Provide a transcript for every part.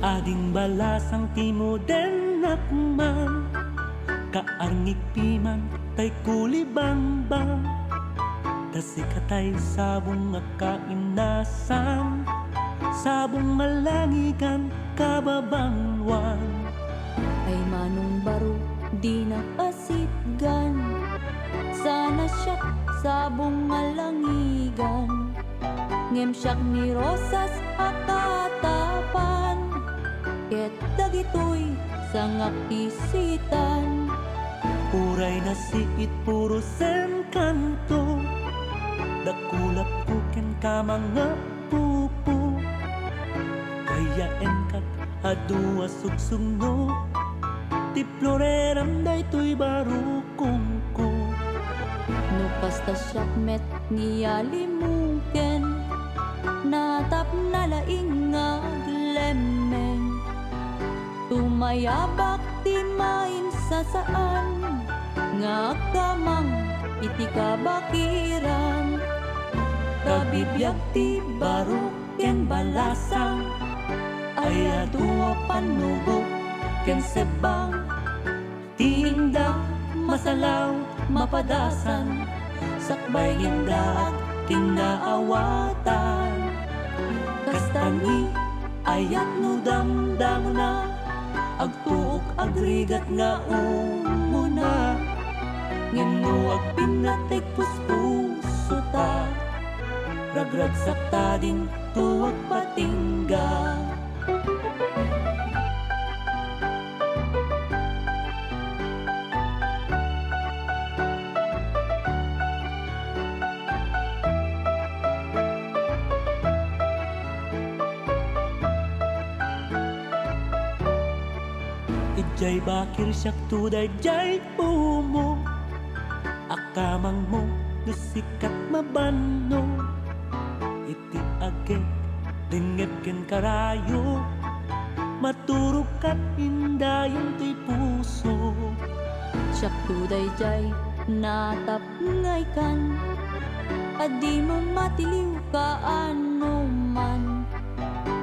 Ading balasang timoden nakman, kaarngik piman tay kulibang-bang, tasikatay sabong nga kainasan, sabong malangigan kababangwan. Ay manong baro di nakasitgan, sana siya sabong malangigan. Ngem siyak ni rosas akatapan, ket dagitoy sangak isitan. Uray na siit puro sen kanto, dakulap kuken ka mga pupo, kaya enkat adua sugsugno, ti floreram daytoy barukongko. No kasta siyak met ngiyalimuken, natap na laing nga glemeng. Tumayabak ti main sa saan, nga kamang iti kabakiran. Kabibiyag ti baruk ken balasang, ay adua panubo ken sebang, tinda masalaw mapadasan, sakbay indaat kinaawatan. Kastani ayat no damdam na, agtuok agrigat nga umuna, ngeno agpinatek puspuso ta, ragrag sakta din tuwag patingga. Ijay bakir siyak tuday jay umo, akamang mo nusikat mabano, iti agek dengep ken karayo, maturukat indayong ti puso. Siyak tuday jay natap ngay kan, adi mo matiliw ka ano man.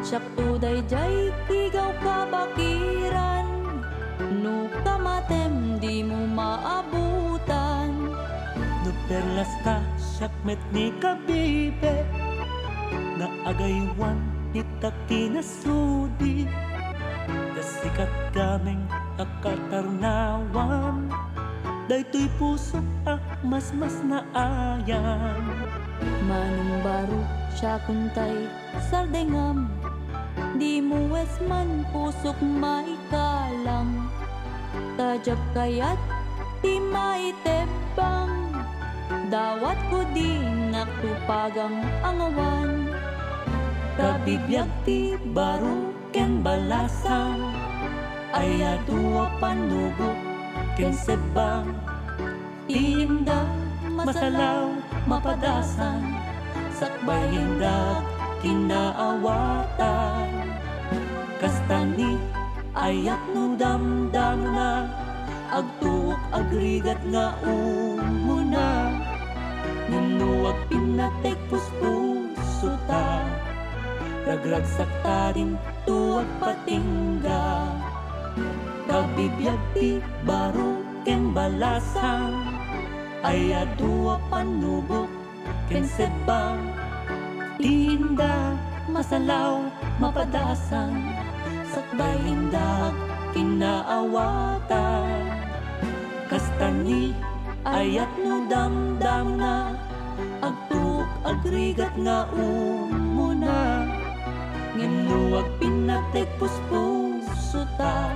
Siyak tuday jay kigaw kabakiran, no kamatem di mo maabutan. No perlas ka siyak met ni kabibe, na agaywan ita kinasudi, kasikat kameng akatarnawan, daytoy puso mas na ayan. Manong baro siya kuntay sardengam, di mo wes man pusok maikalang. Tajab kayat di maitebang, dawat ko di naktupagang angawan. Kabibiyag ti baro ken balasang, ay adua panubo ken sebang, tinda masalaw mapadasan, sakbay hindag kinaawatan. Kastani ayat no damdam na, agtuok agrigat nga umuna, ngeno agpinatek puspuso ta, ragrag sakta din tuwag patingga. Kabibiyag ti baro ken balasang, ay adua panubok ken sebang, tinda masalaw mapadasan, sakbay hindag kinaawatan. Kastani ayat no damdam na, agtuok agrigat nga umuna, ngeno agpinatek puspuso ta,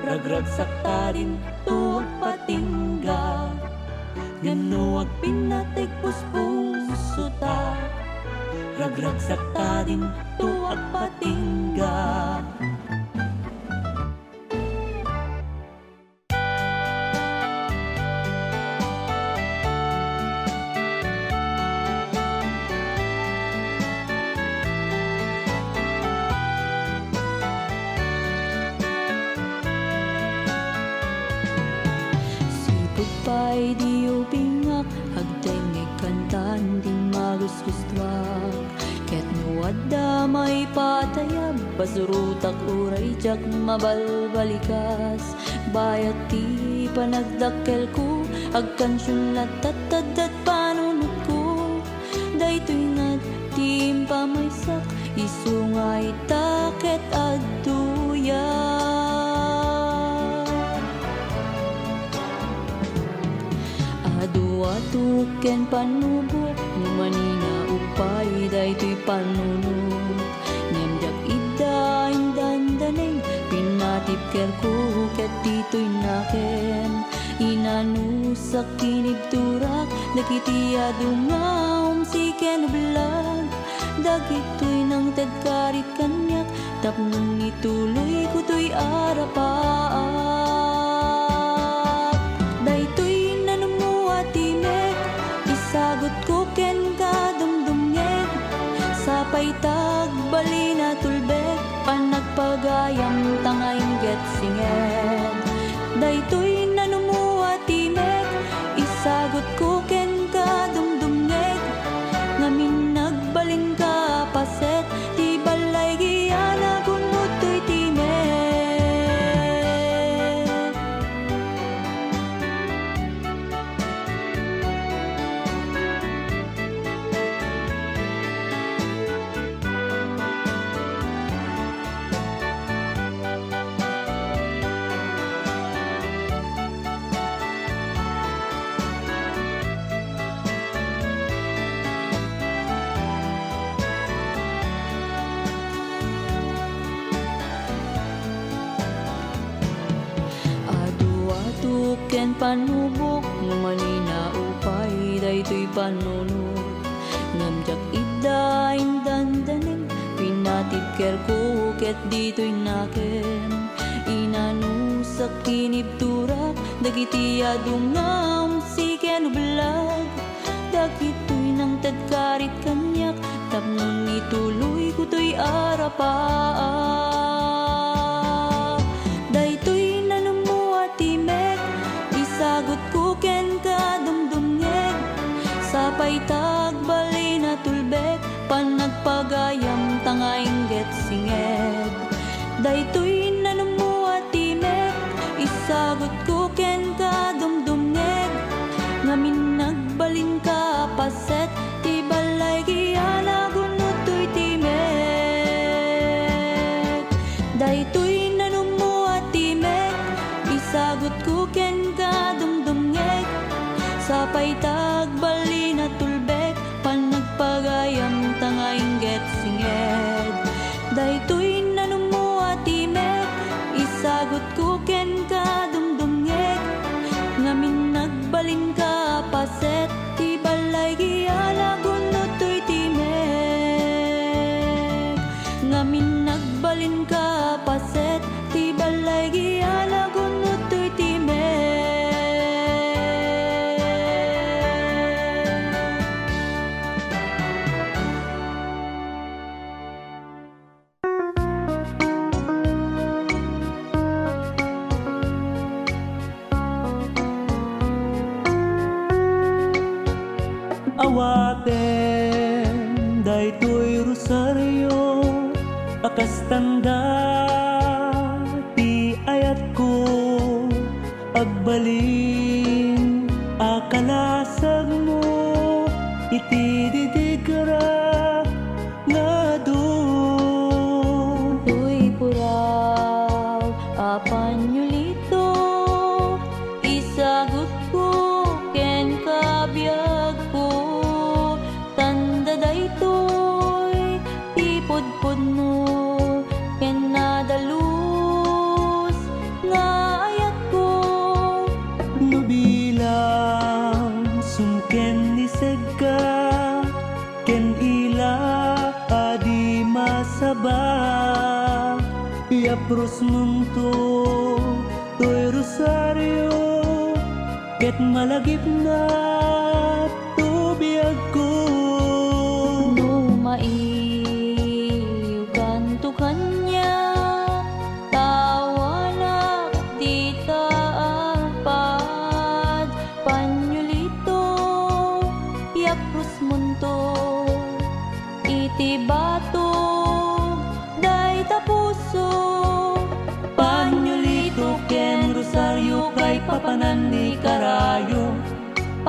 ragrag sakta din tuwag patingga. Ngeno agpinatek puspuso ta, ragrag sakta din tuwag patingga. Pay di ubingak, hagdeng ikantan di magus-gustwag, ket no Nuadda may patayab, basurutak uray jak mabalbalikas. Bayat ti panagdakkel ko, agkansyon latatadat panunod ko. Daytoy nga tim pamaysak, isungay taket adtuya. Adu-atu ken panubok, manina upay daytoy panunod. Nyamjak ida indandaneng, pinatip ker ko ket ditoy naken. Inanusak kinibturak, dagiti adungaom si ken belag. Dagitoy nang tagkarit kanyak, tapnon ituloy ko to'y arapaak. Daytoy nanumuatimek, isagot ko ken kadumdumngeg. Sapay tagbalina tulbek, panagpagayam tangayng getsingeg. Daytoy nanumuatimek, isagot ko ken kadumdumngeg. Ngamin nagbalin ka paset, ti balay giyana kunot to'y timek. Adu-atu ken panubok, manina upay daytoy panunod. Namjak ida indandaneng, pinatip ker ko ket ditoy naken. Inanusak kinibturak, dagiti adungam si ken belag. Dagitoy nang tadkarit kanyak, tapnon ituloy ko to'y arapaak. Daytoy nanumuatimek, isagot ko ken kadumdumngeg. Sapay tagbalina tulbek, panagpagayam tangayng getsingeg. Daytoy nanumuatimek, isagot ko ken kadumdumngeg. Ngamin nagbalin ka paset, ti balay giyana gunot to'y timek. Daytoy nanumuatimek, isagot ko ken kadumdumngeg. Sapay tagbalina tulbek, panagpagayam tangayng getsingeg. Daytoy nanumuatimek, isagot ko ken kadumdumngeg. Ngamin nagbalin ka paset, ti balay giyana gunot to'y timek. Ngamin nagbalin ka paset, ti balay giyana gunot to'y timek. Awaten daytoy rosaryo, pakastanda ti ayat ko. Agbalin akalasag mo, iti didikara nga do. Tuy puraw, apanyulito, isagot ko ken kabyag ko. Tanda daytoy, tipod-pod mo, ken nadalus nga ayat ko. Nubilang sumken ni segka, ken ila adi masaba. Yapros munto toy rosaryo, ket malagip na tubiyag ko. Numaiw kanto kanya, tawanak di taapad. Panyulito, yapros munto, iti bat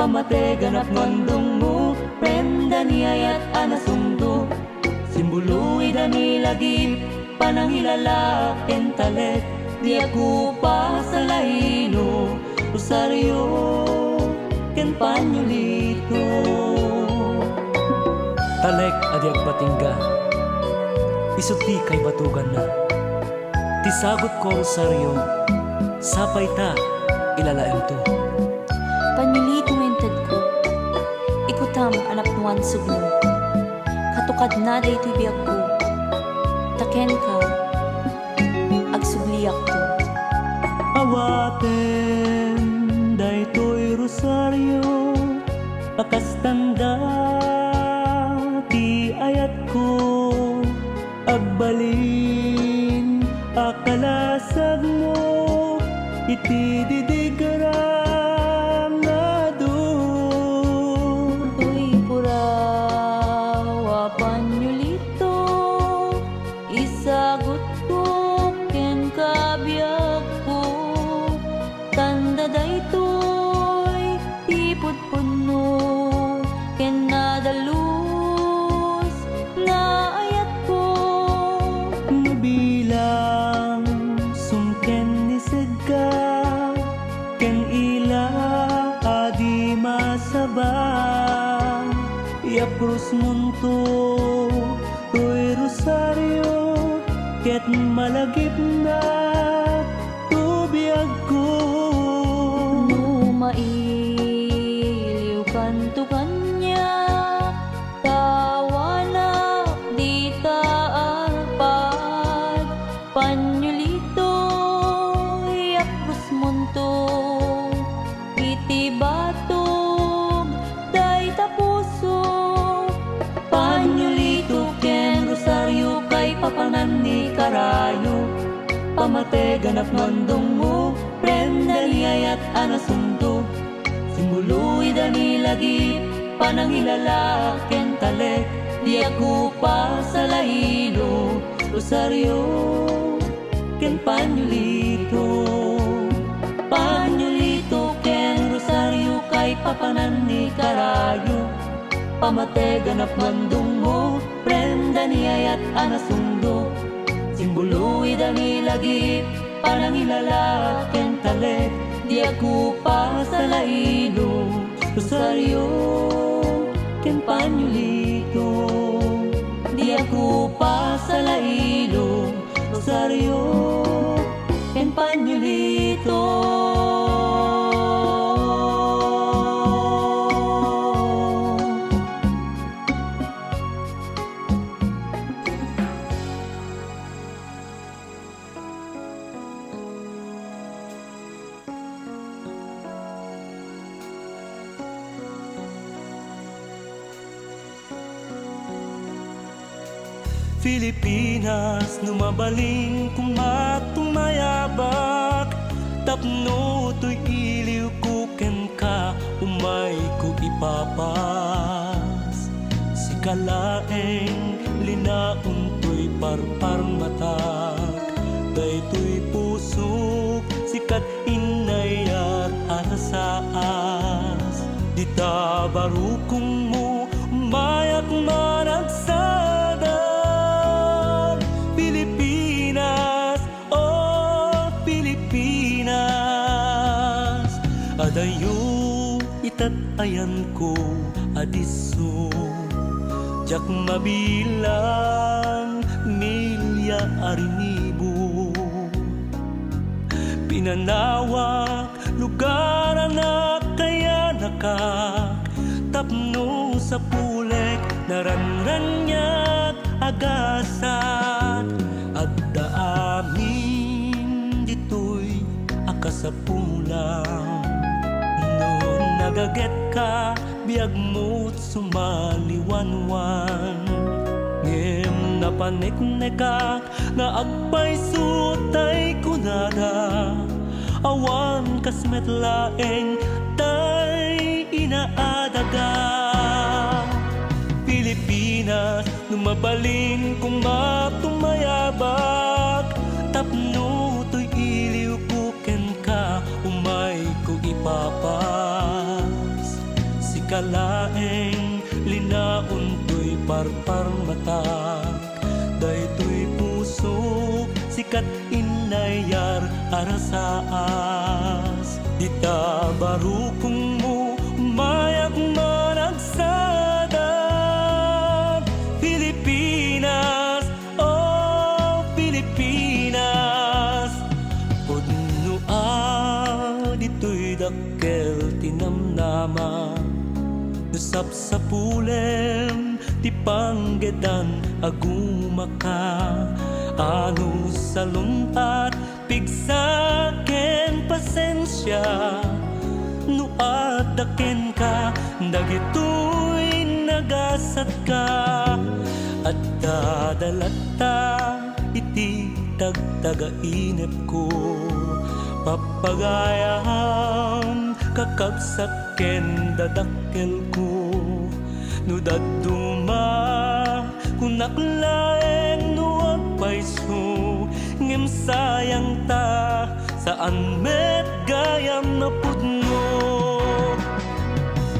Pamate ganap ngondong mo, prenda niyayat anasundo. Simbului dani lagi, panangilala entalet. Di ako pa sa laino, Rosario, ken Panyolito. Talek adiag batingga, isuti kay batugan na. Tisagot ko Rosario, sapay ta, ilalaem to. Panyolito ented ko, ikutam anak nuan sugno. Katukad na daytoy biag ko, taken ka, agsubliak ko. Awaten, daytoy Rosario, akas tanda, ti ayat ko, agbalin, akalasag mo, iti didigarang nga doon. Uy, purawa Panyolito, isagot ko ken kabiag ko. Tanda daytoy tipod puno ken nadalus nga ayat ko. Mabilang sumken ni Segga, ken ila adi masabang. Iaprus munto toy Rosario, ket malagip na tubiag ko. Mailiw kanto kanya, tawa na di taarpad. Panyolito, iapros monto, iti batog, day tapuso. Panyolito ken Rosario, kay papanan ni Karayo. Pamate ganap ngondong mo, prenda niyayat anasundo. Simbului dani lagi, panangilala ken talek. Di ako pa sa laino, Rosario, ken Panyolito. Panyolito ken Rosario, kay papanan ni Karayo. Pamate ganap ngondong mo, prenda niyayat anasundo. Simbului dani lagi, panangilala ken talek. Di ako pa sa laino, Rosario, ken Panyolito. Di ako pa sa laino, Rosario, ken Panyolito. Pilipinas, numabaling kumatumayabak. Tapno to'y iliw ko ken ka, umay ko ipapas. Si kalaeng linaon to'y parparang matak. Dayto'y pusok, sikat inayar arasaas. Dita barukong mo, umayak maragsada. Pilipinas, oh Pilipinas, adayo itatayan ko adiso. Jak mabilang milya arinibo, pinanawak lugar na kaya nakak. Tapno sa pulek, naranranyat agasat. At daamin dito'y akasapulang. Noon nagaget ka, biag mo't sumaliwanwan. Ngem napaniknekak, na agpay sutay kunada. Awan kasmet laeng, tay inaadaga. Pilipinas, numabalin kung matumayabak. Tapno to'y iliw ko ken ka, umay ko ipapas. kalaeng linaon to'y parpar matak, daytoy puso sikat inayar arasaas. Dita barukong mo mayak managsadag, Pilipinas, oh Pilipinas. Pudno dito'y dakkel tinamnama, nusap sa pulem ti panggedan agumaka. Ano sa lumpat pigsaken pasensya, no adaken ka dagitoy nagasat ka. At dadalata iti tagtagainep ko, papagayam kakabsaken dadakkel ko. No daduma kunaklaeng no agpaiso, ngem sayang ta saan met gayam na pudno.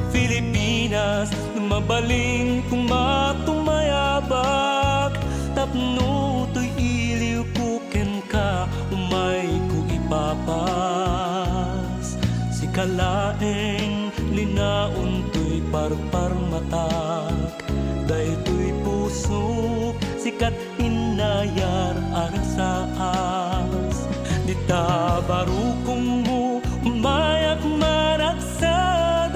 Pilipinas, mabaling kung matumayabak, tapno to'y iliw kuken ka, umay ko ipapas. Si kalaeng linaon to'y parpar matak, daytoy puso sikat inayar arasaas. Dita barukong mo mayak managsadag,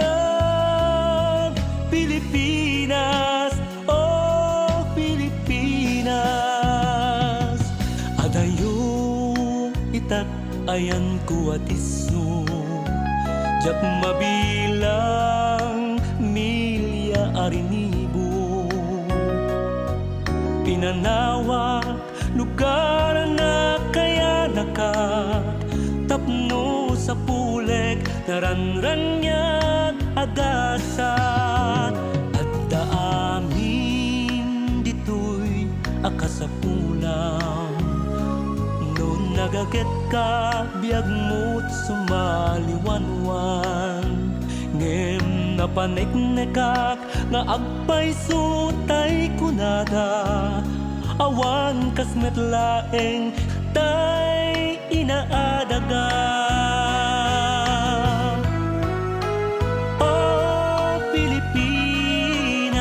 Pilipinas, oh Pilipinas. Adayo itat ayan ko atiso, jak mabilang milya arinibo. Pinanawak lugar na kaya nakak, tapno sa puleg naranranyag agasat. At daamin dito'y akasapulang, no nagaget ka biag mo't sumaliwanwan. Ngem napaniknekak nga agpaiso tay kunada, awan kasmet laeng tay inaadaga. Oh Pilipinas.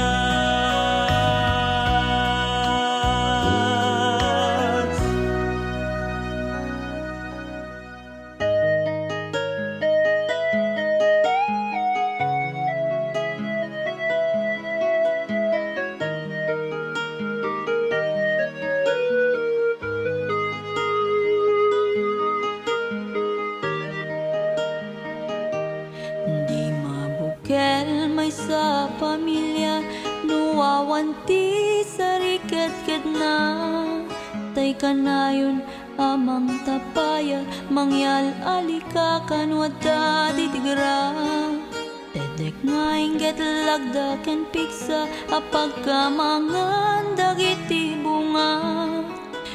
Di mabukel may sa pamilya, nuwawanti sa riket-ket na. Tay kanayon amang tapaya, mangyal alika kanwata titigra. Tedek nga inget lagda ken piksa, apag kamangan dagiti bunga.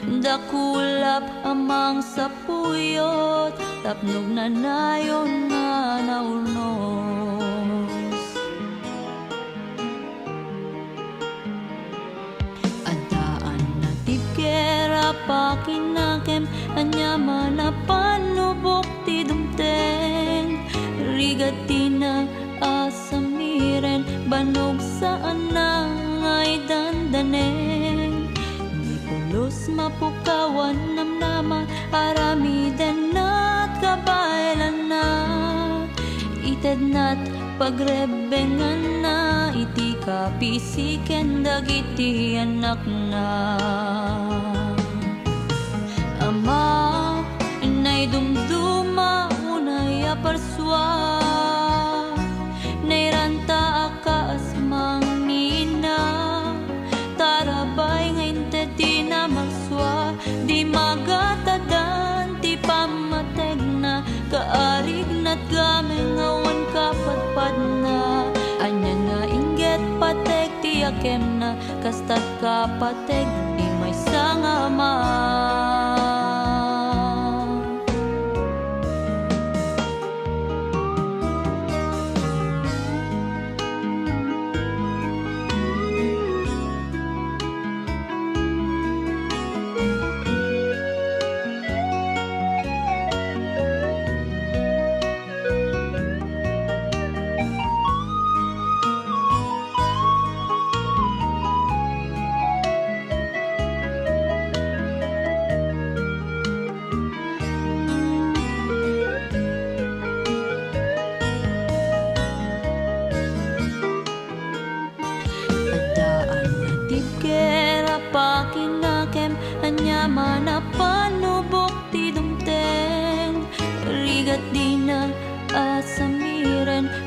Dakulap amang sapuyot, tapnog na nayon nga naurnos. Adaan na tipkera pakinakem, anyaman na panubok ti dumteng. Rigatina asamiren, banog saan na ngay dandaneng. Pulos mapukawan namnama, aramidan na't kabailan na. Ited na't pagrebengan na, iti kapisiken dagiti anak na. Ama, inay dumduma, unay aparswa, nairanta akas mangina. Tarabay ngayon di na magswa, di magatadan, ti pamateg na. Kaarig na't gameng awan kapatpad na. Anya nga inget pateg ti akem na, kastat kapateg di may sangama.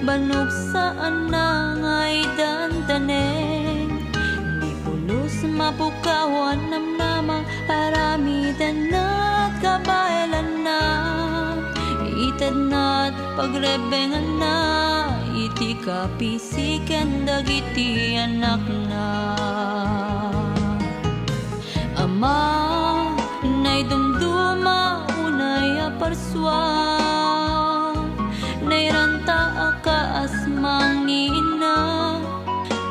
banugsaan na ngay dandaneng di pulos mapukawan namnama aramidan na kabailan na itad na't pagrebengan na iti kapisiken dagiti anak na ama nay dumduma unay aparswa nay ranta aka asmang ni ina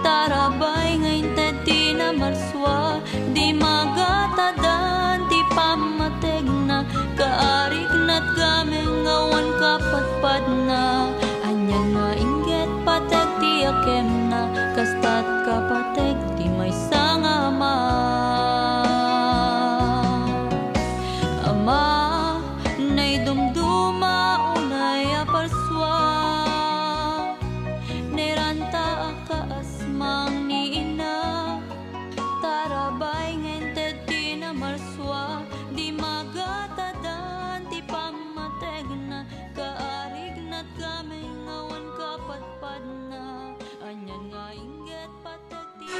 tarabay ngayon tadi na marswa di magatadan di pamateg na kaarik na't gameng ngawan kapatpad na anyan nga inget pateg di akem na kastat kapateg di may sanga ama ama nay dumduma unay aparswa nay ranta aka asmang ni ina tarabay ngented di na marswa di magatadan di pamateg na kaarig na't gameng ngawan kapatpad na anyan nga inget pateg di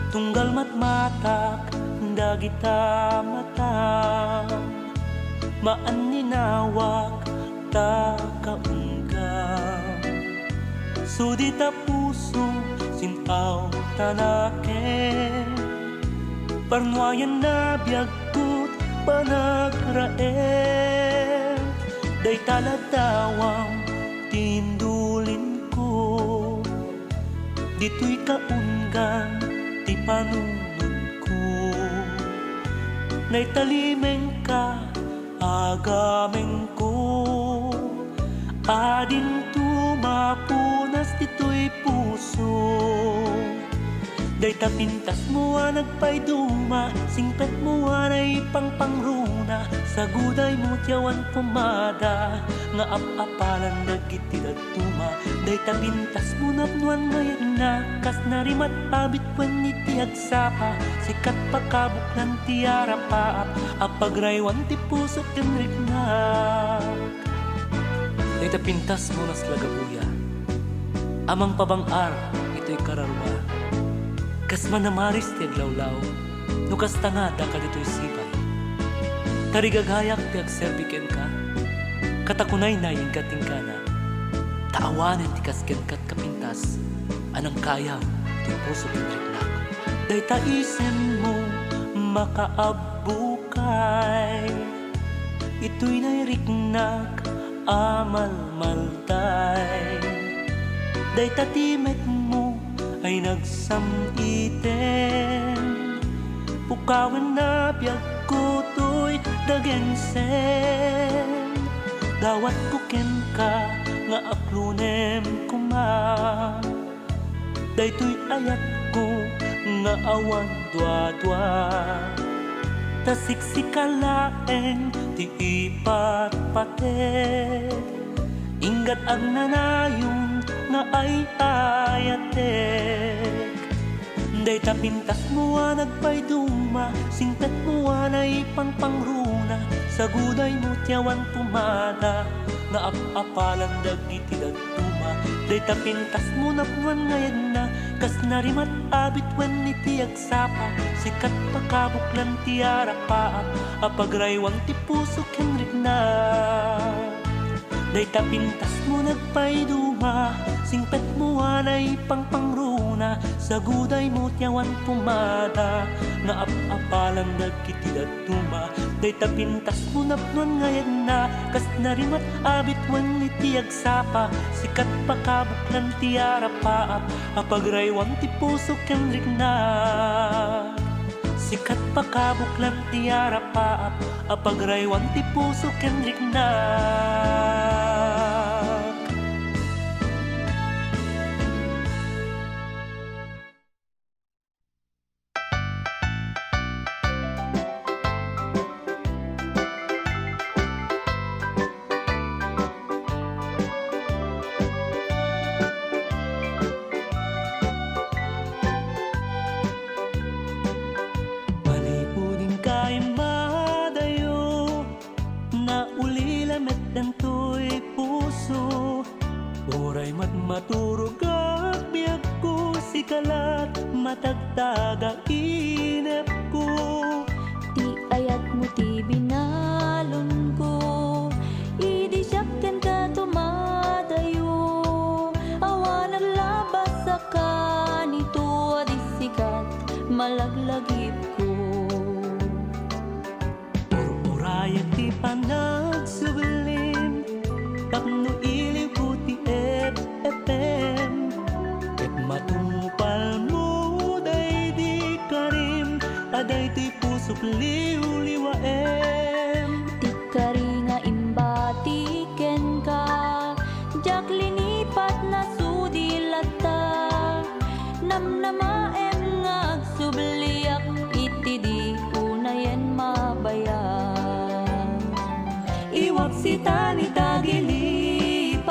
tunggal matmatak dagita matang maan ninawak ta kaunggang sudita puso sinaw tanaken parnuayan na biagkut panagraem day taladawang tindulin ko dito'y kaunggang ti panunod ko nay talimeng ka agameng ko adin tumapunas dito'y puso day tapintas mo nagpay duma singpet mo ay pangpangruna sa guday mo tiyawan pumada nga apalan nagitidag tuma day tapintas mo napnuan ngayon na kas narimat abit wen ni tiagsapa sikat pakabuklan tiara paap apagraywan ti puso kenrik na day tapintas mo nas lagabuya amang pabangar ito'y kararwa kas manamaris ti aglawlaw no kas tangada ka dito'y sibay tarigagayak ti agserbiken ka katakunay na yung katingkana taawanan ti kasken kat kapintas anang kayaw ti puso pinriknak day taisen mo makaabukay ito'y nairiknak amal malday day tatimek mo ay nagsamiten pukawan na biyag ko to'y dagensen dawat kuken ka nga aklunem kuma daytoy ayat ko nga awan dwa-dwa tasiksikalaeng ti ipat pate ingat ang nanayon nga ay ayatek day tapintas mo nagpay duma singpet mo ay pangpangruna sa guday mo tiyawan pumada nga apalan dagiti dagtuma day tapintas mo napwan ngayon na kas narimat abit wen ni tiagsapa sikat pakabuklan tiara paap apagraywang ti puso kenrik na day tapintas mo nagpay duma singpet mo ay pangpangruna sa guday mo tiyawan pumada nga apalan dagiti dagtuma day tapintas mo napnon ngayon na kas narimat abit wen ni tiagsapa sikat pakabuklan tiara paap apagraywang ti puso kenrik na sikat pakabuklan tiara paap apagraywang ti puso kenrik na matagtaga inep ko. Ti ayat mo ti binalon ko, idi siyakken ka tumadayo. Awa naglabas sa kanito, adi sikat malaglagip ko. Urayan ti panagsublim, tapno iliw ko ti FM. Ket matungpal mo day di karim, aday ti pusok liw-liwaem. Ti kari nga imbatiken ka, jak linipat na sudilata. Namnamaem nga agsubliak, iti di unayen mabayan. Iwag sita ni tagilipat,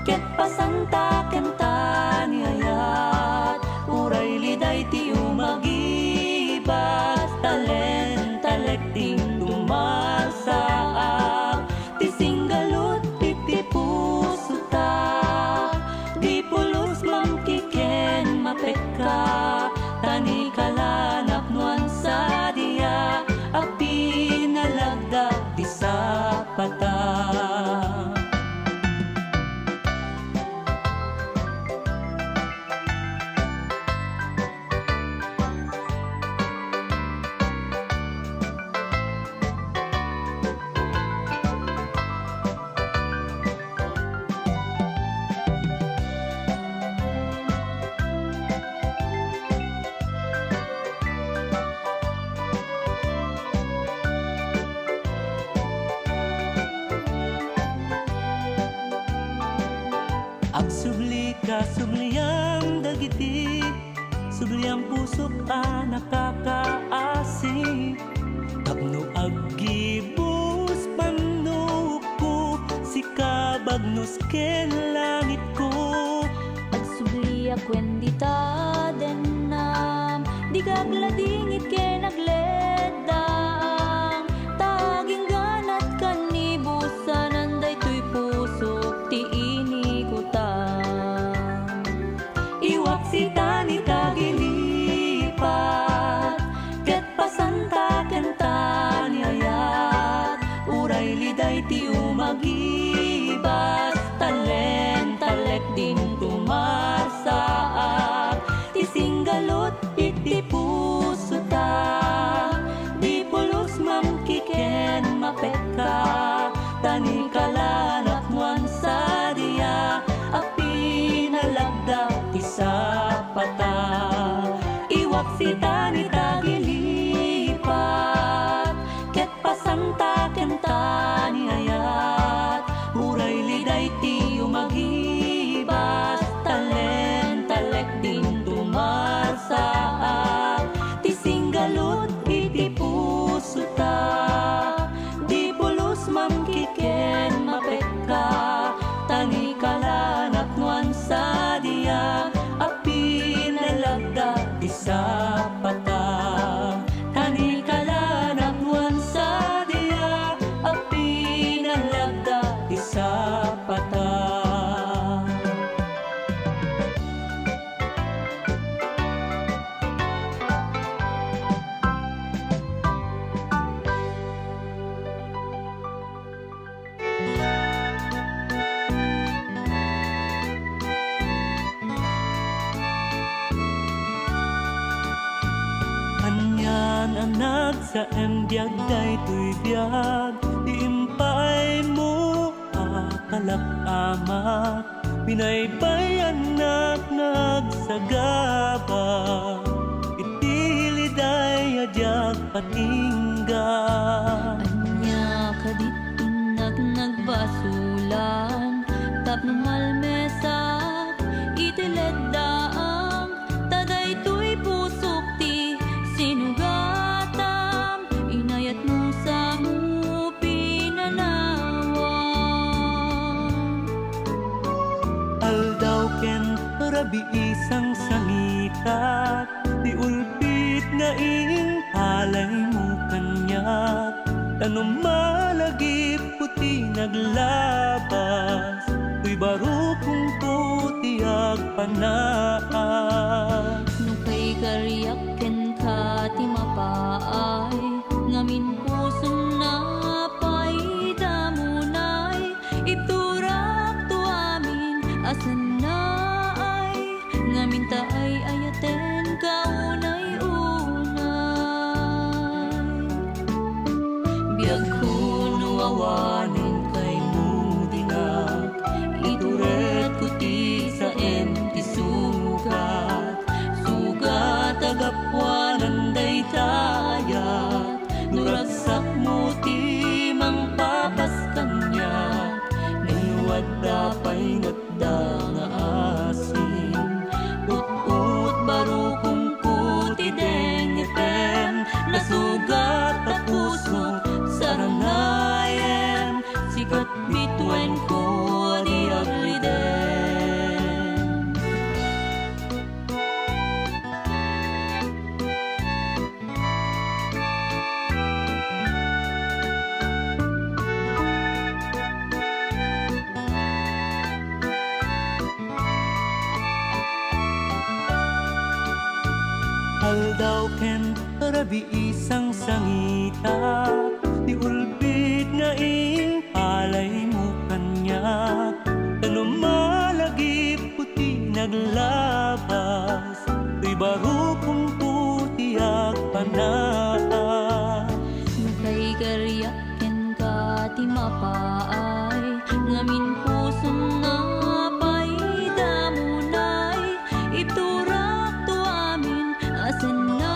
ket pasanta kenta ni ayat. Uray liday ti umagibas, talent ting tumarsaak. Ti singgalut iti puso ta, di pulos mangkiken mapekka. Tani kalanap nuan sa dia, api nalagda di sapata. Agsubli ka, subliyang dagiti, subliyang pusok a nakakaasi. Tapno aggibus panuko, sikabagnos ken langit ko. Agsubliak wen di ta denam, di kagladingit ken nagledang. Taging ganat kanibusan, anday tuy pusok ti inikutan. Iwak sita ni tagilipat, ket pasanta kenta ni ayat. Uray liday ti umagibas, talent din tumarsaak. Ti singgalot iti puso ta, di pulos mangkiken mapekka. Tani kalanap muan sa dia, api nalagda ti sapata. Iwak sita ni tagilipat, ket pasanta kenta ni ayat. Uray liday ti umagibas, talent din tumarsaak. Ti singgalut iti puso ta, di pulos mangkiken mapekka. Tani kalanap nuan sa dia, api nalagda di sapata. Tani kalanap nuan sa dia, api nalagda di sapata. Anyan anak sa embyag day tuy biyag, iimpay mo akalak amak. Binaybay anak nagsagaba, itiliday adyag patingga. Anya kadit inag nagbasulan, tapno malmesak itileddaang. Taday tuy pusok ti sinugatam, inayat mo sa mo pinanawan. Aldaw ken rabi isang sangitat, di ulpit nga palay mo kanyak. Tanong malagip puti naglabas, tuy baro kung puti agpanaan. kariyaken ka ti mapaay, ngamin pusong napay damunay, iturak to amin asan na ay, ngamin taay ayaten kaunay-unay. Biag kuno awanin kay mudingag, ituret ko ti sa ti sugat, sugat agapwanan day tayat, nuragsak mo ti mangpapas kanya, ninuwad dapay nagda nga asin, ut-ut baro kung kuti dengepen, nasugat na puso saranayen, sikat bituen ko di agliden. Aldaw ken rabi isang sangita, di ulbit nga palay mo kanya, ano malagip puti naglabas, di baro kung puti agpanaan. Kay kariyaken ka ti mapaay, ngamin pusong napay damunay, iturak to amin asan na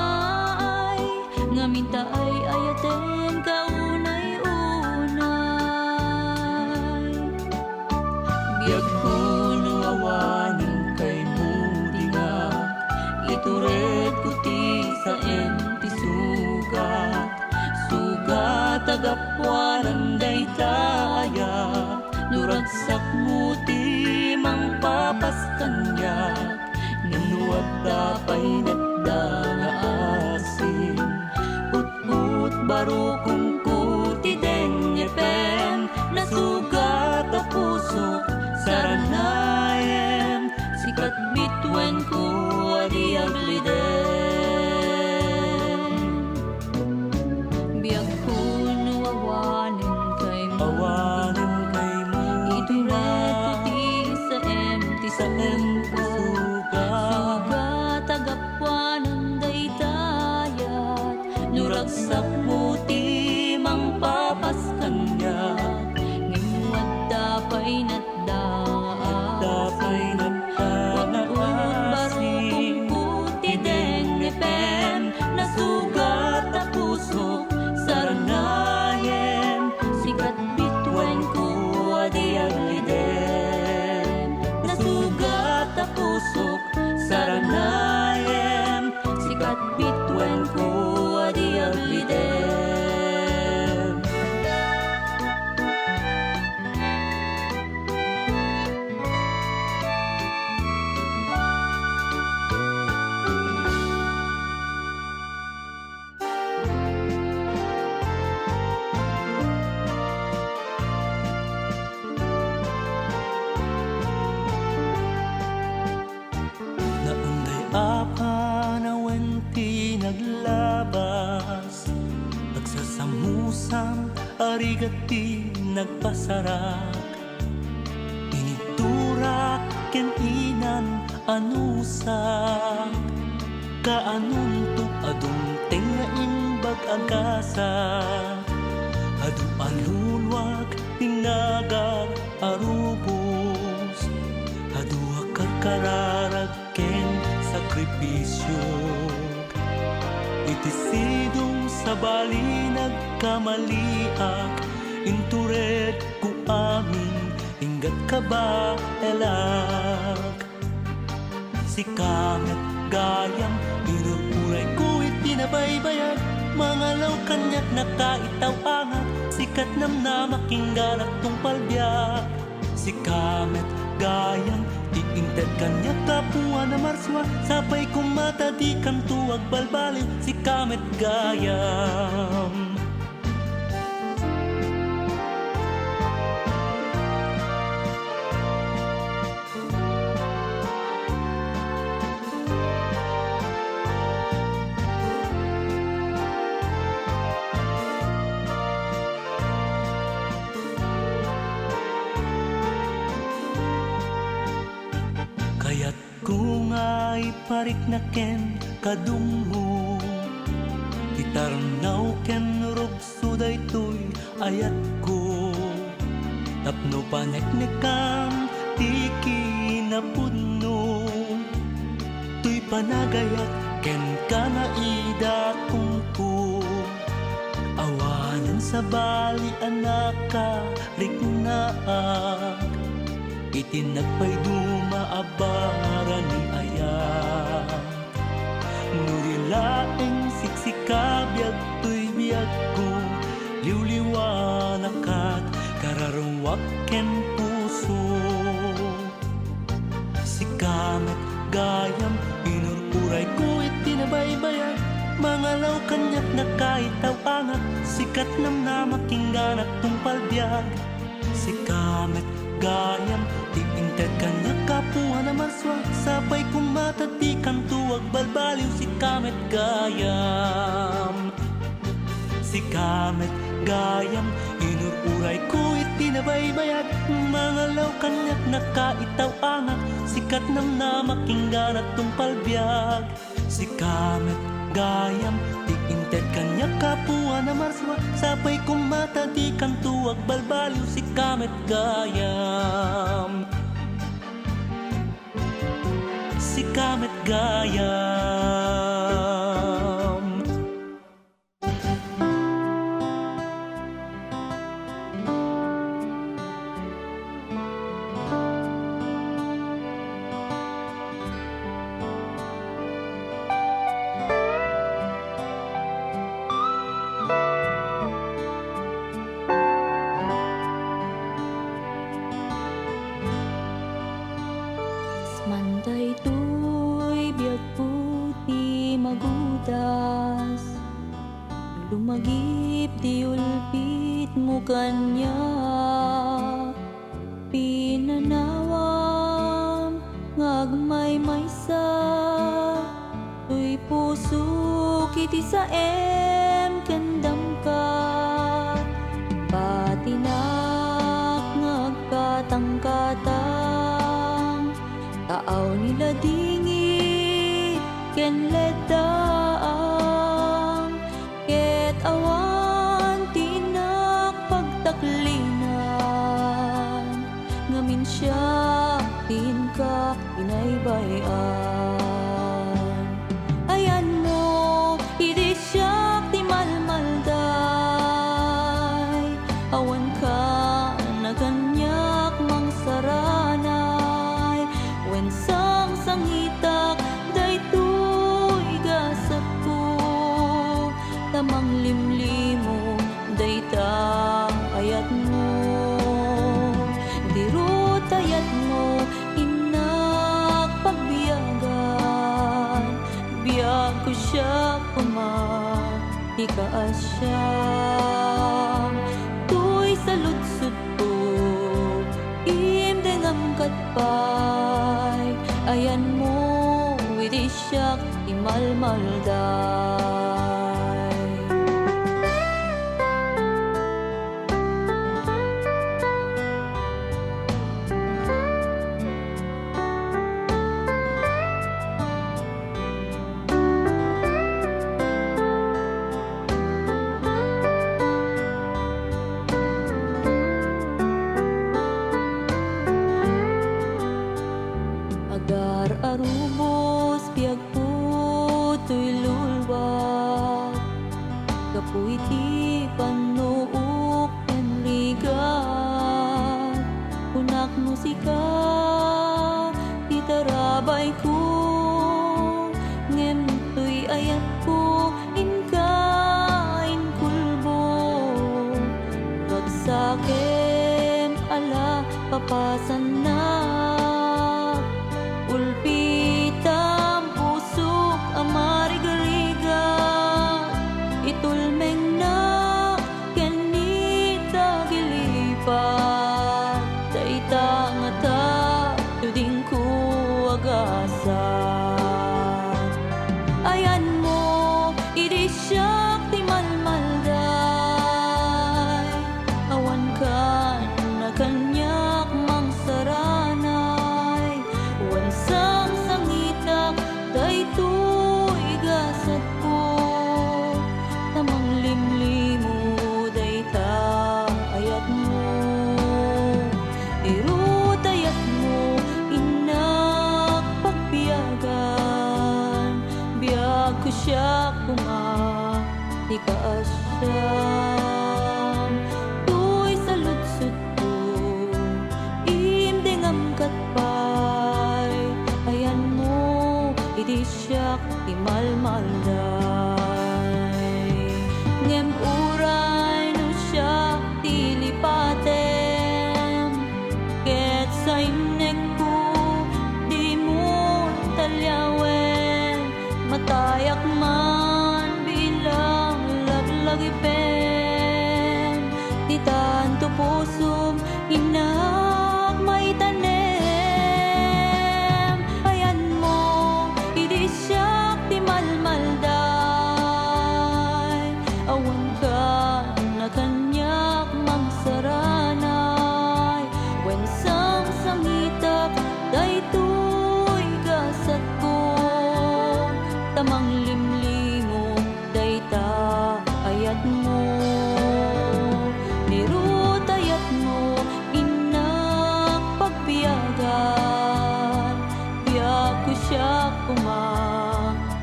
ay, ngamin taay ayaten kaunay-unay. Biag kuno awanin kay mudingag, ituret ko ti sa ti sugat, sugat agapwanan day tayat, nuragsak mo ti mangpapas kanya, nanuwad dapay nagda nga asin, ut-ut baro kung kuti dengepen, nasugat a puso saranayen, sikat bituen ko di agliden. Biag kuno awanin kay Awanin kay ituret mudingag, ko ti sa sa sugat, sugat agapwanan day tayat, nuragsak mo ti mangpapas kanya, ngimuad dapay natda dapay nagtangaasin, puti dengepen, nasugat a puso saranayen, sikat bituen ko di agliden, nasugat a puso saranayen, sikat bituen ko di agliden. Naunday apa na wenti naglabas, nagsasamusam arigati nagpasarak, initurak ken inan anusak, kaanun to adumteng nga imbag agasa, adu alulwag tinagar arubos, adu akakararag ken sakripisyo, itisidong sa bali nagkamaliak, intured ku amin inggat ka ba elag, si kamet gayam inuuray ko itinabaybayag, mga law kanyak nakaitaw angat, sikat namnamaking galak tong palbiyak, si kamet gayam iinted kanya kapwa na marswa, sapay kumata di kan tuwag balbalin, si kamet gayam. parik na ken kadungo Itarnaw ken rugso daytoy ayat ko Tapno paneknekan tiki na puno Tuy panagayat ken kanaida tungko Awanan sa bali anaka riknaak Itinagpay dumaabara ni ayak Nurilaeng siksikabiyag tuy biyag ko Liwliwanakat kararungwak ken puso Si kamet gayam inururay ko itinabaybayag Mga law kanyak na kahit tawangat Sikat nam na makinggan at tungpalbiyag Si kamet gayam di inted kanya kapuha na marswa Sapay kumatatikan tuwag balbaliw Si kamet gayam Si kamet gayam inururay ko itinabaybayag Mga law kanyak na kaitaw angat Sikat nam na makinggan at tungpalbiyag Si kamet gayam di inted kanya kapuha na marswa Sapay kumatatikan tuwag balbaliw Si kamet gayam Si kamet gayam Mantay to'y biyag puti magudas Lumagip di ulpit mo kanya Pinanawam ngagmay maysa To'y puso kiti sa kendam ka Patinak ngagkatang-katang Taaw nila dingit ken leddaang Ket awan tinak pagtaklinan Ngamin siya tin ka inaybayan Ayan mo idi siya ti malmalday Awan ka na ganyak mang saranay Wensang sangitak daytoy gasat ko Tamang limlimo dayta ayat mo Dirut ayat mo inak pagbiyagan Biyag ko siya ikaas siya Tuy saludsud ko imdengam katpay Ayan mo widi siyak imalmalday Agar arubos biag po to'y lulwag Kapuiti panuok enligat Unak musika itarabay ko Ngem to'y ayat ko inkain kulbo Bagsakem ala papasan na Ulpitam pusok amarigaliga Itulmeng na kanita gilipat Daita nga ta tuding ko agasan Ayan mo idi siyak ti malmalday Awan ka na kanyak mang saranay Wansang sangitak di kaasyam. Tuy sa lutsud ko, imdengam katpay, ayan mo, idi siyak di malmalday. Ngem uray no siyak di lipatem, ket sa imnek ko, di mo talyawen, matayak man bilang laglagipem, di tanto pusong inak maitanem. Ayan mo, idi siyak di malmalday, awan ka na kanyak magsaranay. When samsangitap, daytoy gasat ko, tamang limlimo, dayta ayat mo. Nirut ayat mo, inak pagbiyagan, biyak ko siya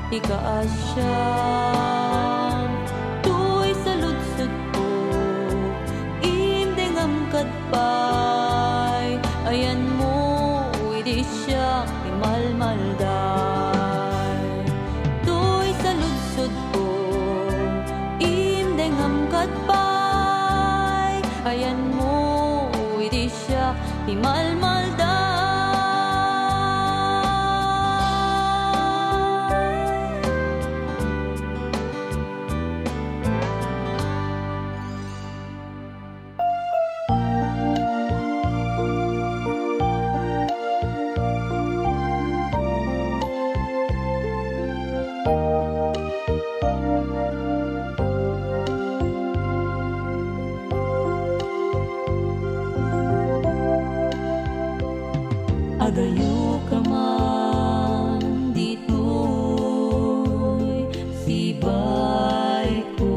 di kaasyam. Tuy sa lutsud ko, imdengam katpay, ayan mo, idi siya di malmalday. Tuy sa lutsud ko, imdengam katpay, ayan mo, idi siya di malmalday. Adayo ka man dito'y sibay ko,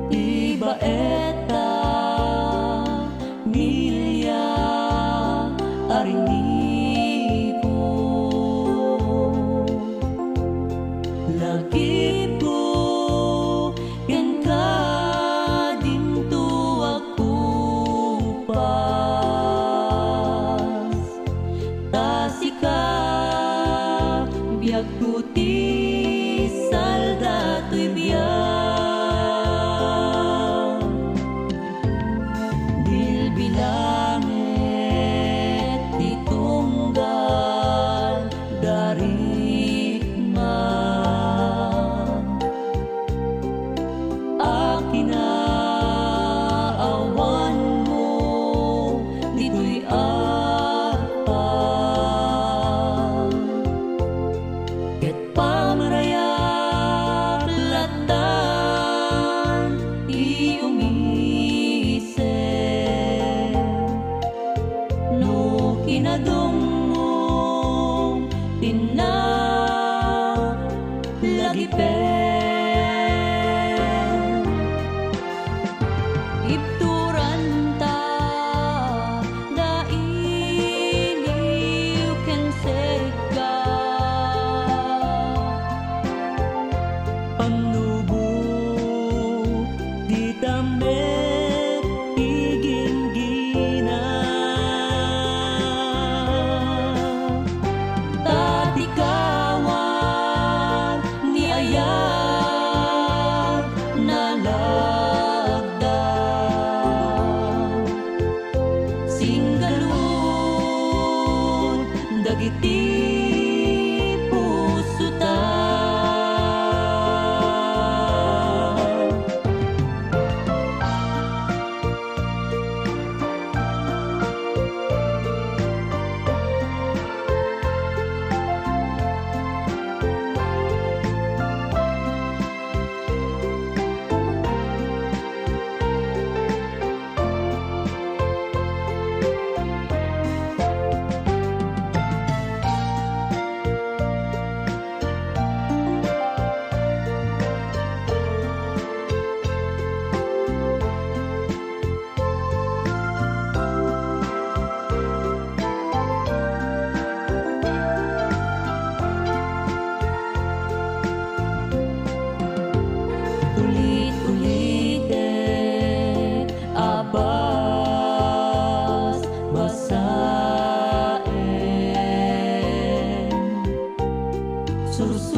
iba eta milya arinipo, lagi po yan ka dinto ako pa. Biag tuti salda tuy biag, bilbilangit ditunggal dari man. Akin na awan mo, dito'y pamarayak lata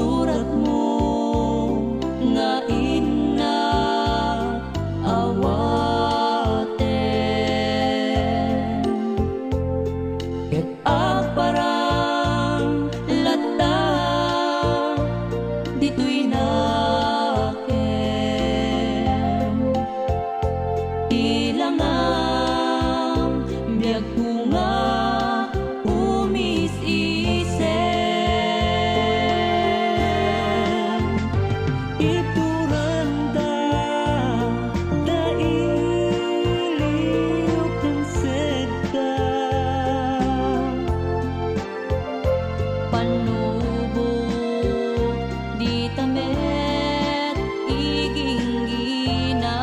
surat mo nga ina awaten ket agparang lata ditoy naken ilangam biag ko nga umis-isen Ituranda nailiw kang sedka panubok di tamet iginggina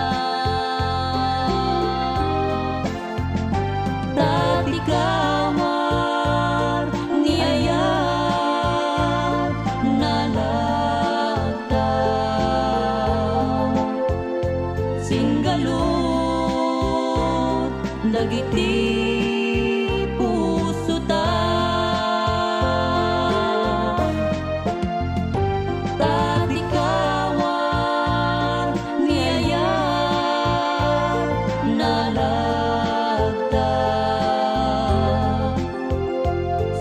tatikawar niyayat nalagda singgalot dagiti puso ta tatikawar niyayat nalagda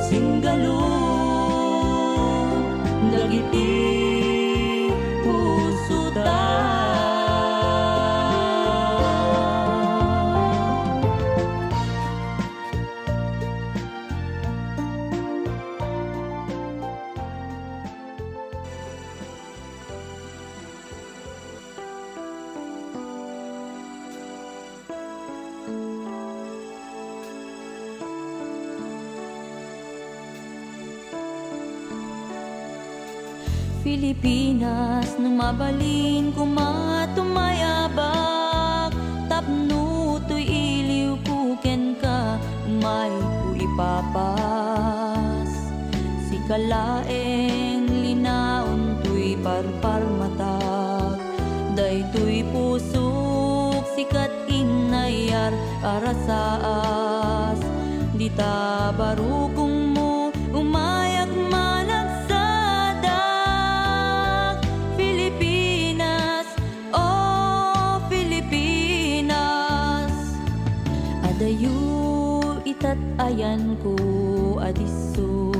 singgalot dagiti puso ta Pilipinas nung mabalin kumatumayabak tapno to'y iliw kuken ka umay ko ipapas si kalaeng linaon to'y parpar matag day to'y pusok sikat inayar arasaas di ta barukong mo umayak managsadak Pilipinas, oh Pilipinas adayo itat ayan ko adiso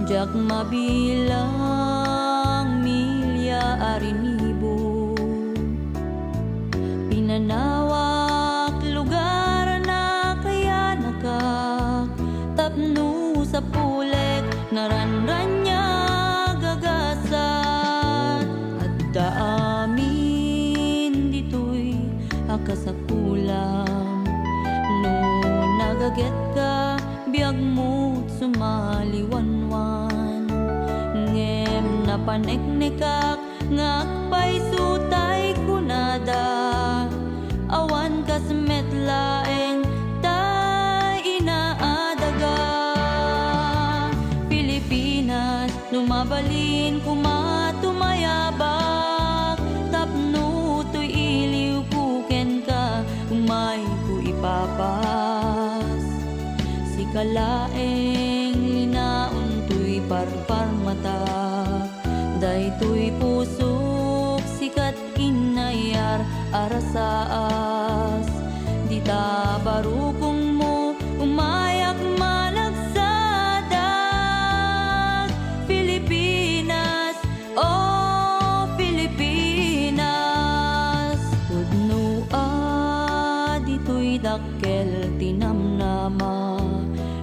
jak mabilang milya arinibo pinanawak lugar na kaya nakak tapno sa pulet naranran niya gagasan at daamin dito'y akasakulam no nagaget ka biag mo sumaliwanwan ngem napaneknekak ngakpay sutay kunada awan kas metlaeng tay inaadaga Pilipinas lumabalin kumatumayabak tapno to'y iliw kuken ka umay ko ipapas si kalaeng linaon to'y parpar mata day to'y pusok sikat inayar arasaas di ta barukong mo umayak managsadag Pilipinas, oh Pilipinas udno dito'y dakkel tinamnama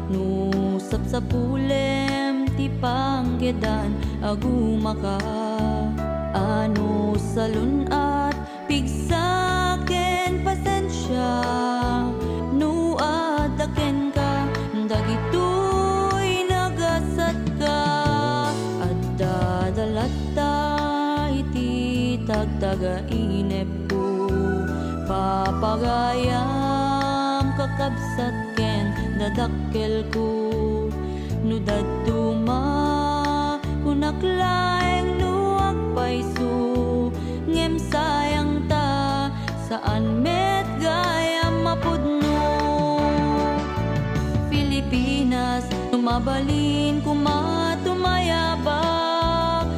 no sapsapulem ti panggedan agumaka ano salun at pigsaken pasensya no adaken ka dagitoy nagasat ka at dadalat ta iti tagtagainep ko papagayam kakabsat ken dadakkel ko no daduma kunaklaeng luwag paiso ngem sayang ta saan met gayam mapudno Pilipinas tumabalin kumatumayabak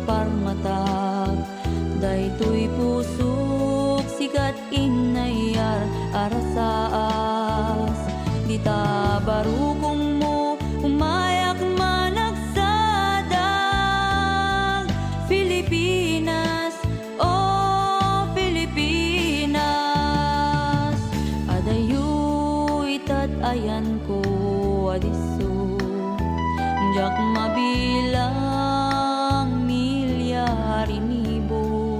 parmatag. Daytoy pusok sikat inayar arasaas. Di ta barukong mo umayak managsadag. Pilipinas, oh Pilipinas, adayo itat ayan ko adiso. Jak mabilang milyar inibo,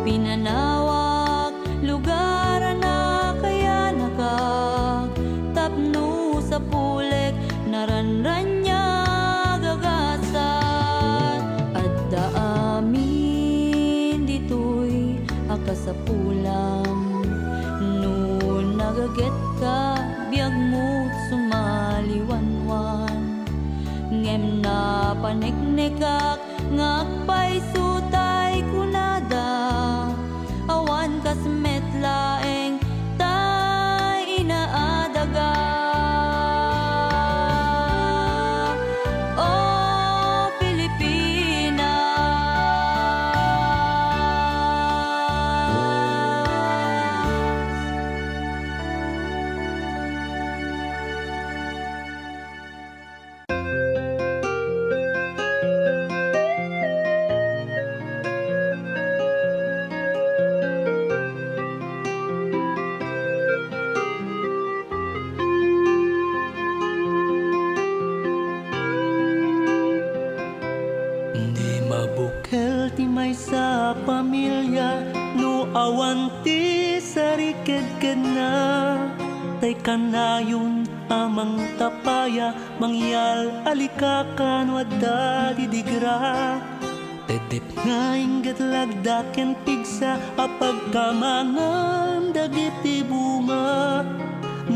pinanawak lugar na kaya nakak tapno sa pulek naranran niya gagasan. At daamin dito'y akasapulang no nagaget ka biyag mo't sumaliwanwan. Ngem na paniknikak ngakpay sutay kunada, awan kasmet laeng tay inaadaga. Oh Di mabukel ti may sa pamilya, no awan ti sariked na. Tay kanayon amang tapaya, mangyal alikakan wadda didigra. Tedep nga inggat lagdaken pigsa, apagkamangan dagiti bunga.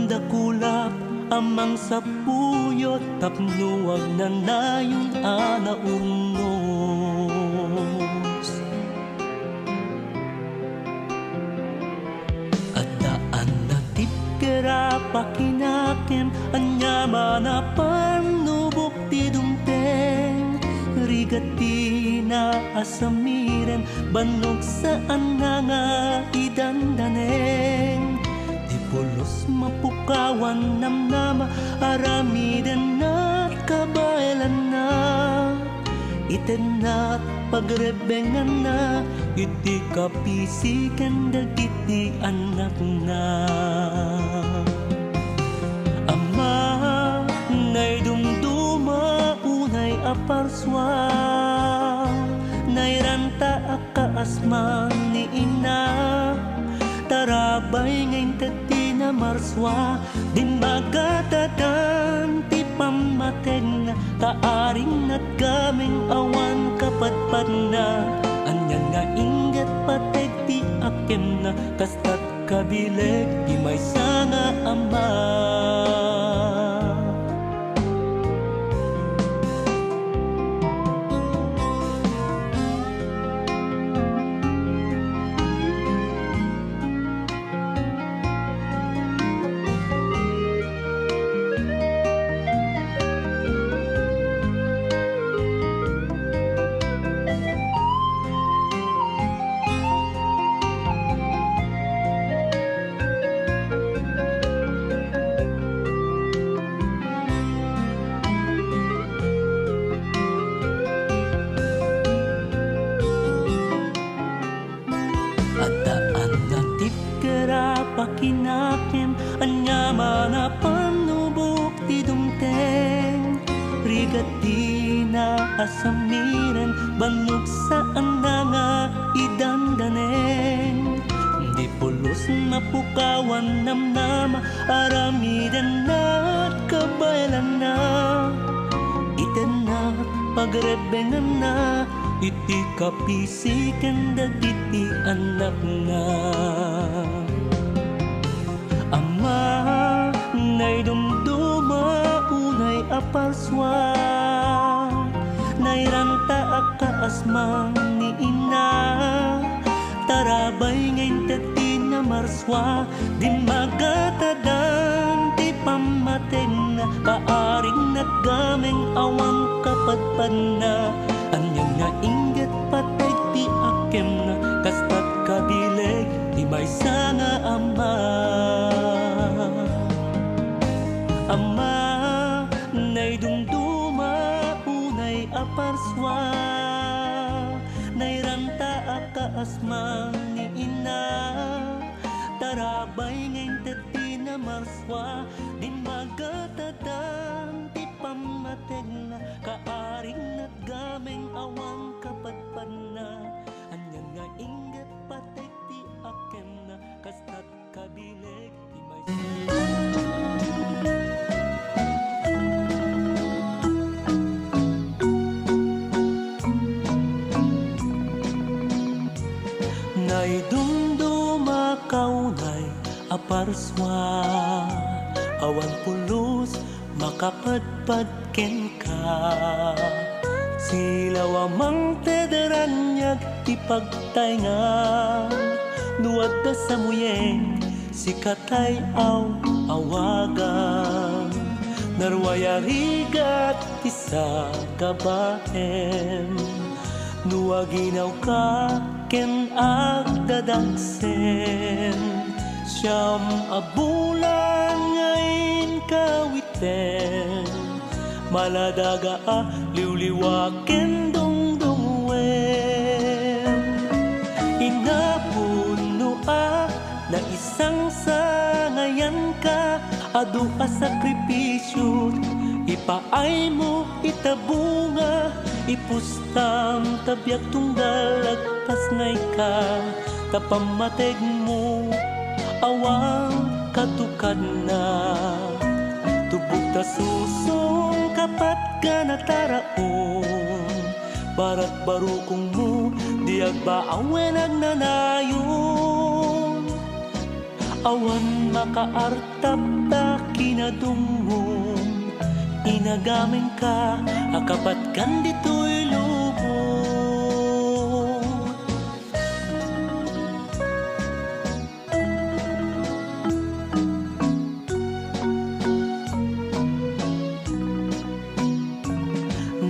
Dakulap amang sapuyot, tapnuwag na nayon anaungnos. At daan na tipkera pakinaken, anyaman na panubok ti dumteng. Rigati na asamiren, banog saan nga idandaneng. Pulos mapukawan namnama, aramiden na kabaylan na. Iten na pagrebengan na, iti kapisiken dagiti anak na. Ama, nay dumduma unay aparswa, nay ranta akaasman ni ina. Tarabay ngayon tati na marswa, din magatadan ti pamateng na. Kaaring at gaming awan kapatpad na, anyan nga ingat pateg ti akem na. Kastat kabileg ti may nga ama. Pakinakem anyaman na panubok ti dumteng. Rigati na asamiren, banog saan nga idandaneng. Di pulos na pukawan namnama, aramiden na at kabaylan na. Iten na pagrebengan na, iti kapisiken dagiti anak na. Ama, nay dumduma unay aparswa, nay ranta akaasmang ni ina. Tarabay ngayon tati na marswa, di magatadan ti pamateng na. Kaaring naggameng awang kapatpad na, asmang ni ina tarabay ngayon tati na marswa din magatadang ti pamateg na kaaring at gameng awang kapatpan na anyang nga ingat patek ti aken na kastat kabileg ti may nay dumduma kaunay aparswa awan pulos makapadpad ken ka silaw amang tederanyag ti pagtayngan nuad da sa muyeng si katay awagan narwayarigat ti sa gabaen nuaginaw ka ken agdadagsen siyam abulan ngayon kawiten maladaga liwliwaken dongdongwen inapuno na isang sangayan ka adu sakripisyo ipaay mo itabunga ipustam tabyak tunggal agpas ngay ka tapamateg mo awang katukad na tubog ta susong kapat ka na taraon barat barukong mo di agbaawen agnanayon awan makaartap ta kinadungong inagamen ka akapat kan dito'y lubong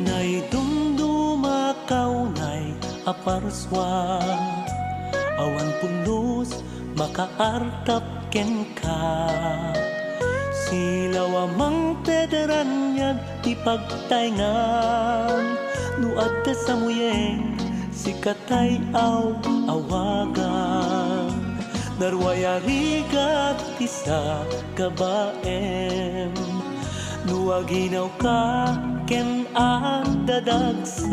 nay dumduma kaunay aparswa awan pulos makaartap ken ka silaw amang tederanyag ti pagtayngan nuad da sa muyeng si katay awagan narwayarigat ti sa gabaem nuaginaw ka ken agdadagsen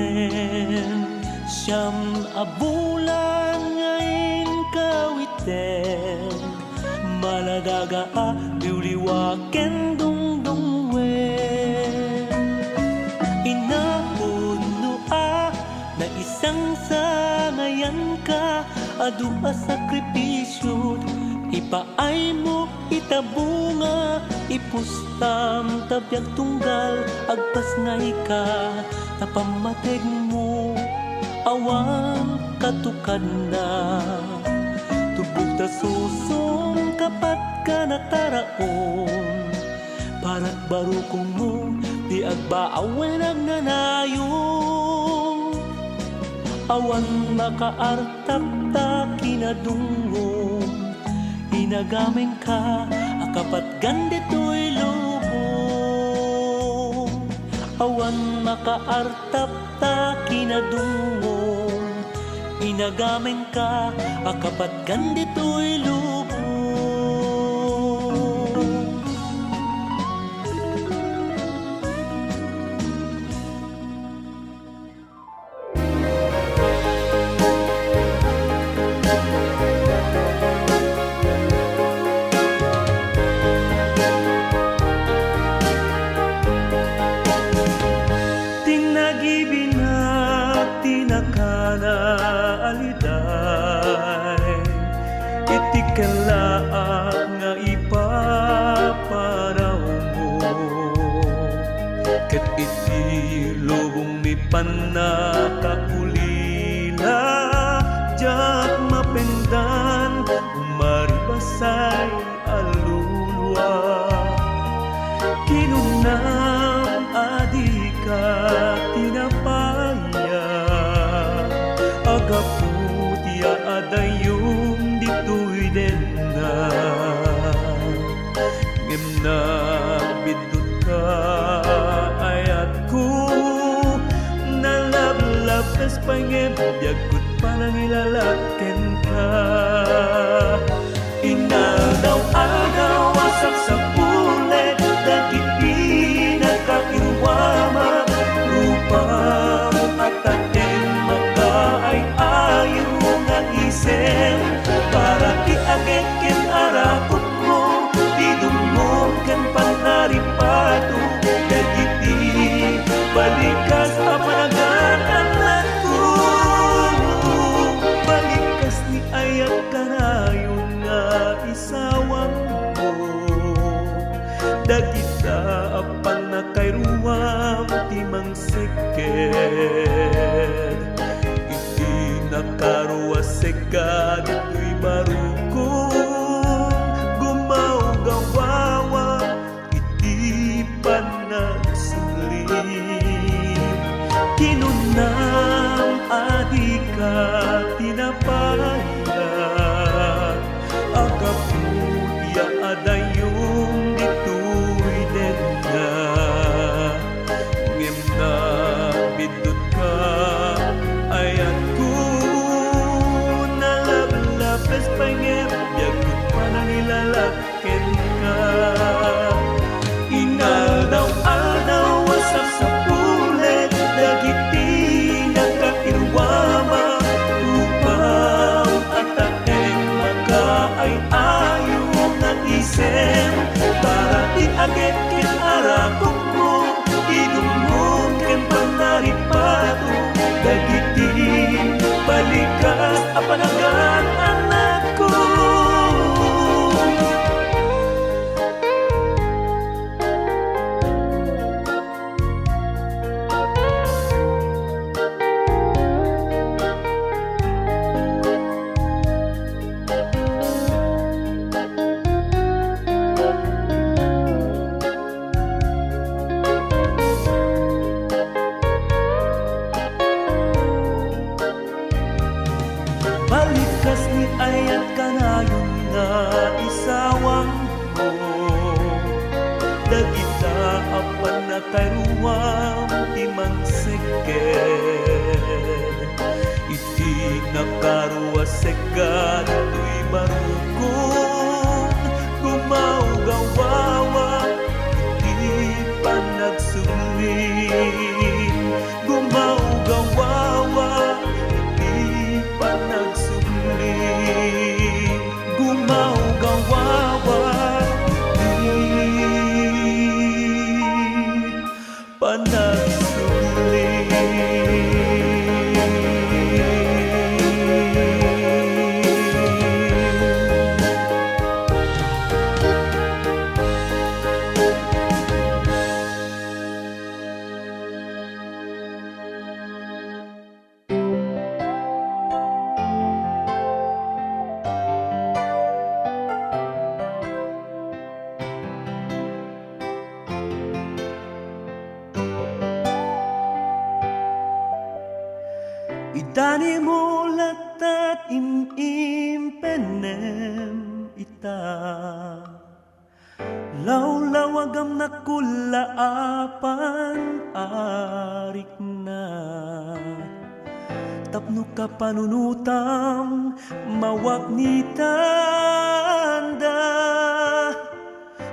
siyam abulan ngayon kawiten maladaga liwliwaken dongdongwen inapuno na isang sangayan ka adu sakripisyo ipaay mo itabunga ipustam tabyak tunggal agpas ngay ka tapamateg mo awang katukad na tubog ta susong kapat ka na taraon parat barukong mo di agbaawen agnanayon awan makaartap ta kinadungong inagameng ka akapat gandito'y lubong awan makaartap ta kinadungong inagameng ka akapat gandito'y lubong Kalaang nga ipaparaw mo ket iti lubong ni panakaulila jak mapendan umaribasay alulwa kinunam adika tinapaya agaputia adayong dito'y denna ngem na bidut ka ayat ko nalablab tas pangem biagut pa panangilalaken ka. Inadaw-adaw wasak sa pulet, dagiti nakairwama, rupang at aten makaay-ayo nga isen, para iagek ken arakot mo, idumog ken panaripado, dagiti balikas apanagan anak ko. Balikas ni ayat kanayon nga isawang mo, dagita apan nakairuwam timang seked, iti nakaruwaseka dito'y barukong gumaw-gawawa, iti panagsulim. Kinunam adi ka tinapaya, agapudya adayong dito'y denda, ngem na bidot ka ayat ko, nalablapes pangem biagut panangilalaken ka. Inadaw-adaw wasak sa pulet, dagiti nakairwama, rupang at aeng makaay-ayo nga isen, para iagek ken arakok mo, idumog ken panaripado, dagiti balikas apanagan anak ko. Balikas ni ayat kanayon nga isawang mo, dagita apan nakairuwam timang seked, iti nakaruwaseka dito'y barukong gumaw-gawawa, iti panagsulim. Gumaw-gawawa, iti panagsulim. Gumaw-gawawa, iti panagsulim. Idani mo latat impenem ita, lawlawagam nakulaapan arik na, tapno ka panunutam mawak ni tanda,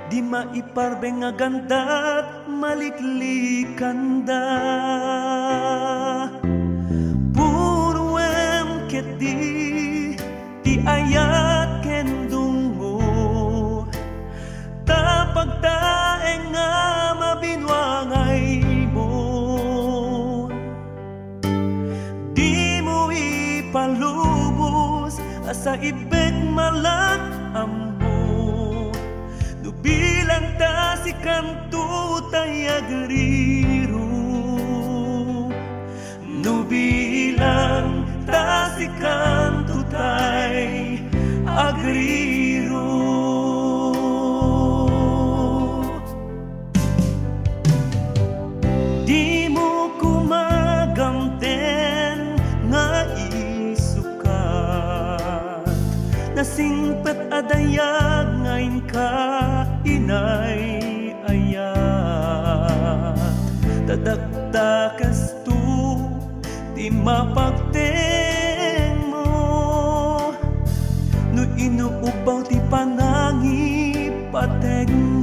di maiparbeng nga gandat maliklikan da. Puruem keti ti ayat kendungo, tapagtaeng nga mabinwangay mo, di mo ipalubos asa ibig malak ambo, nubilang ta si kanto tayagriro, nubilang ta si kanto tay agriro. Di mo kumagamten nga isukat, nasingpet adayag ngayon ka inay ayat, tadaktakas tu di mapagtenga, Inuubaw ti panangi pateg